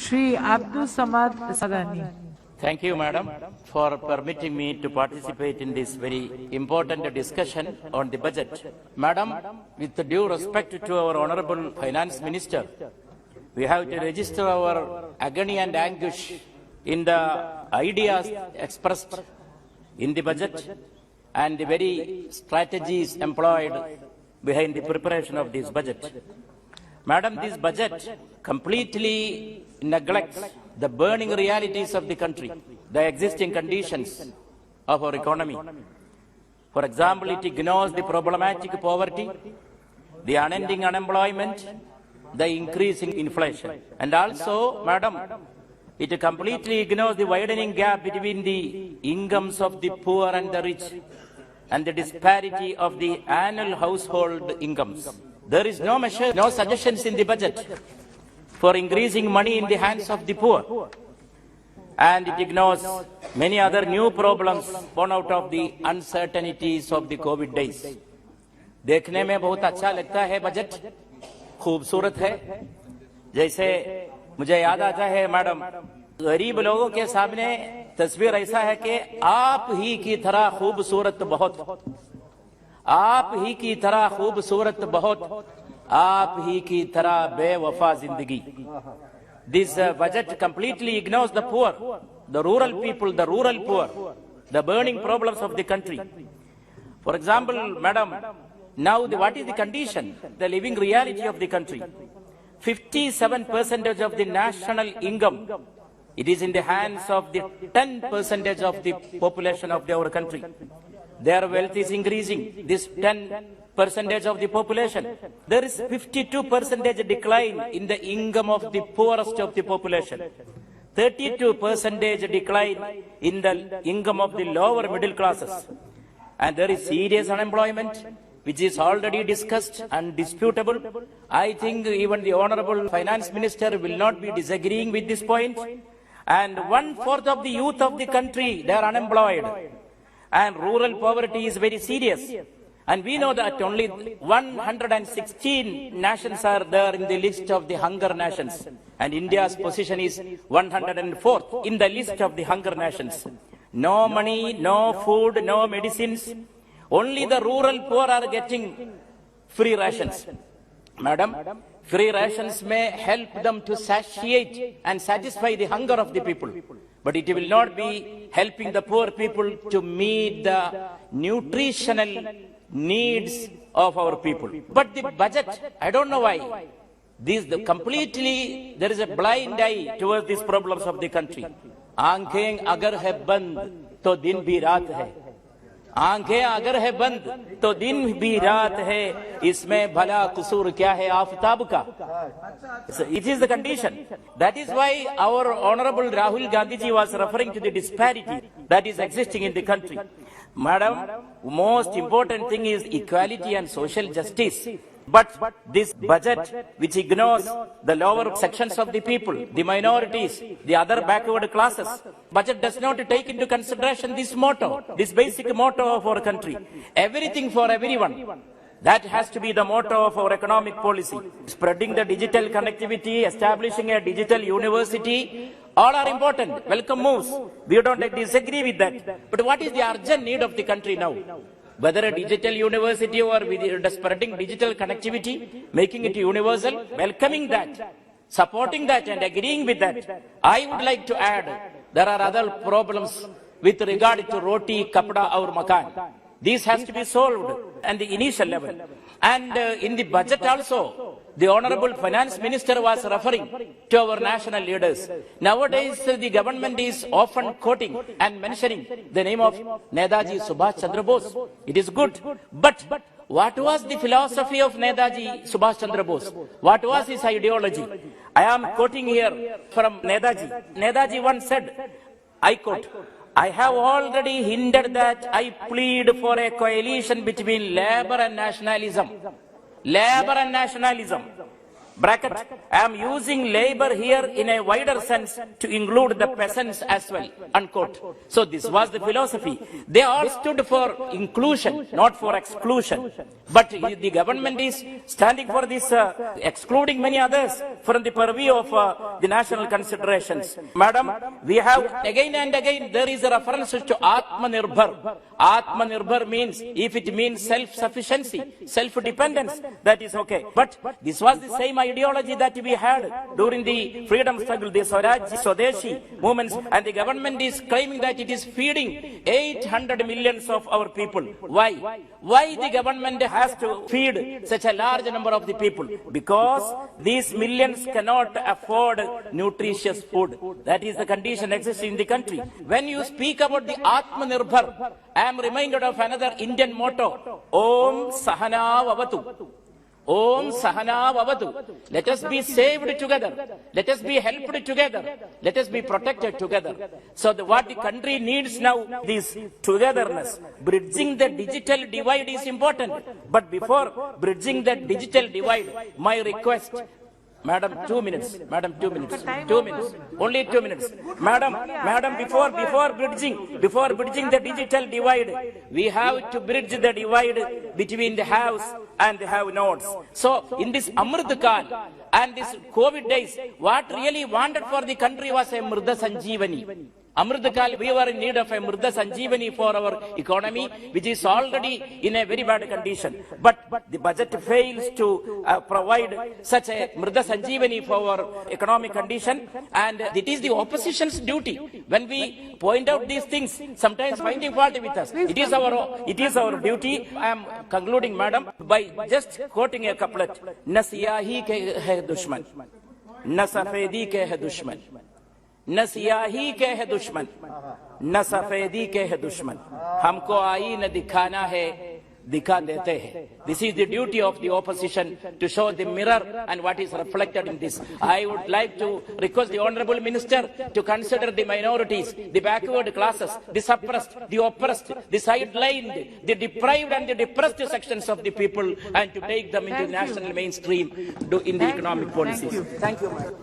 Shri Abdul Samad Sadani. Thank you, Madam, for permitting me to participate in this very important discussion on the budget. Madam, with due respect to our Honorable Finance Minister, we have to register our agony and anguish in the ideas expressed in the budget and the very strategies employed behind the preparation of this budget. Madam, this budget completely neglects the burning realities of the country, the existing conditions of our economy. For example, it ignores the problematic poverty, the unending unemployment, the increasing inflation. And also, Madam, it completely ignores the widening gap between the incomes of the poor and the rich and the disparity of the annual household incomes. There is no measure, no suggestions in the budget for increasing money in the hands of the poor. And it ignores many other new problems born out of the uncertainties of the COVID days. देखने में बहुत अच्छा लगता है budget, खूबसूरत है. जैसे मुझे याद आता है मैडम, गरीब लोगों के सामने तस्वीर ऐसा है कि आप ही की तरह खूबसूरत बहुत, आप ही की तरह खूबसूरत बहुत, आप ही की तरह बेवफा जिंदगी. This budget completely ignores the poor, the rural people, the rural poor, the burning problems of the country. For example, Madam, now what is the condition, the living reality of the country? 57% of the national income, it is in the hands of the 10% of the population of our country. Their wealth is increasing, this 10% of the population. There is 52% decline in the income of the poorest of the population. 32% decline in the income of the lower middle classes. And there is serious unemployment, which is already discussed and disputable. I think even the Honorable Finance Minister will not be disagreeing with this point. And 1/4 of the youth of the country, they are unemployed. And rural poverty is very serious. And we know that only 116 nations are there in the list of the hunger nations. And India's position is 104th in the list of the hunger nations. No money, no food, no medicines. Only the rural poor are getting free rations. Madam, free rations may help them to satiate and satisfy the hunger of the people. But it will not be helping the poor people to meet the nutritional needs of our people. But the budget, I don't know why. There is a blind eye towards these problems of the country. आंखें अगर है बंद तो दिन भी रात है, आंखें अगर है बंद तो दिन भी रात है, इसमें भला कसूर क्या है आफताब का. So it is the condition. That is why our Honorable Rahul Gandhi ji was referring to the disparity that is existing in the country. Madam, most important thing is equality and social justice. But this budget, which ignores the lower sections of the people, the minorities, the other backward classes, budget does not take into consideration this motto, this basic motto of our country. Everything for everyone. That has to be the motto of our economic policy. Spreading the digital connectivity, establishing a digital university, all are important. Welcome moves. We don't disagree with that. But what is the urgent need of the country now? Whether a digital university or spreading digital connectivity, making it universal, welcoming that, supporting that and agreeing with that. I would like to add, there are other problems with regard to roti, kapda or makan. These has to be solved at the initial level. And in the budget also, the Honorable Finance Minister was referring to our national leaders. Nowadays, the government is often quoting and mentioning the name of Netaji Subhash Chandra Bose. It is good. But what was the philosophy of Netaji Subhash Chandra Bose? What was his ideology? I am quoting here from Netaji. Netaji once said, I quote, I have already hinted that I plead for a coalition between labor and nationalism. Labor and nationalism. bracket, I am using labor here in a wider sense to include the peasants as well, unquote. So this was the philosophy. They all stood for inclusion, not for exclusion. But the government is standing for this, excluding many others from the purview of the national considerations. Madam, we have again and again, there is a reference to Atmanirbhar. Atmanirbhar means, if it means self-sufficiency, self-dependence, that is okay. But this was the same ideology that we had during the freedom struggle, the Swaraj, Swadeshi movements, and the government is claiming that it is feeding 800 millions of our people. Why? Why the government has to feed such a large number of the people? Because these millions cannot afford nutritious food. That is the condition existing in the country. When you speak about the Atmanirbhar, I am reminded of another Indian motto, Om Sahana Vavatu. Om Sahana Vavatu. Let us be saved together. Let us be helped together. Let us be protected together. So what the country needs now, this togetherness. Bridging the digital divide is important. But before bridging the digital divide, my request, Madam, 2 minutes. Madam, 2 minutes. 2 minutes. Only 2 minutes. Madam, before bridging the digital divide, we have to bridge the divide between the haves and the have-nots. So, in this Amrit Kal and this COVID days, what really wanted for the country was a Mrida Sanjeevani. Amrit Kal, we were in need of a Mrida Sanjeevani for our economy, which is already in a very bad condition. But the budget fails to provide such a Mrida Sanjeevani for our economic condition, and it is the opposition's duty. When we point out these things, sometimes finding fault with us, it is our duty. I am concluding, Madam, by just quoting a couplet. Na siyahi ke hai dushman, na safedi ke hai dushman. न सियाही के है दुश्मन, न सफेदी के है दुश्मन, हमको आईना दिखाना है, दिखा देते हैं. This is the duty of the opposition, to show the mirror and what is reflected in this. I would like to request the Honorable Minister to consider the minorities, the backward classes, the suppressed, the oppressed, the sidelined, the deprived and the depressed sections of the people, and to take them into national mainstream in the economic policies. Thank you, Madam.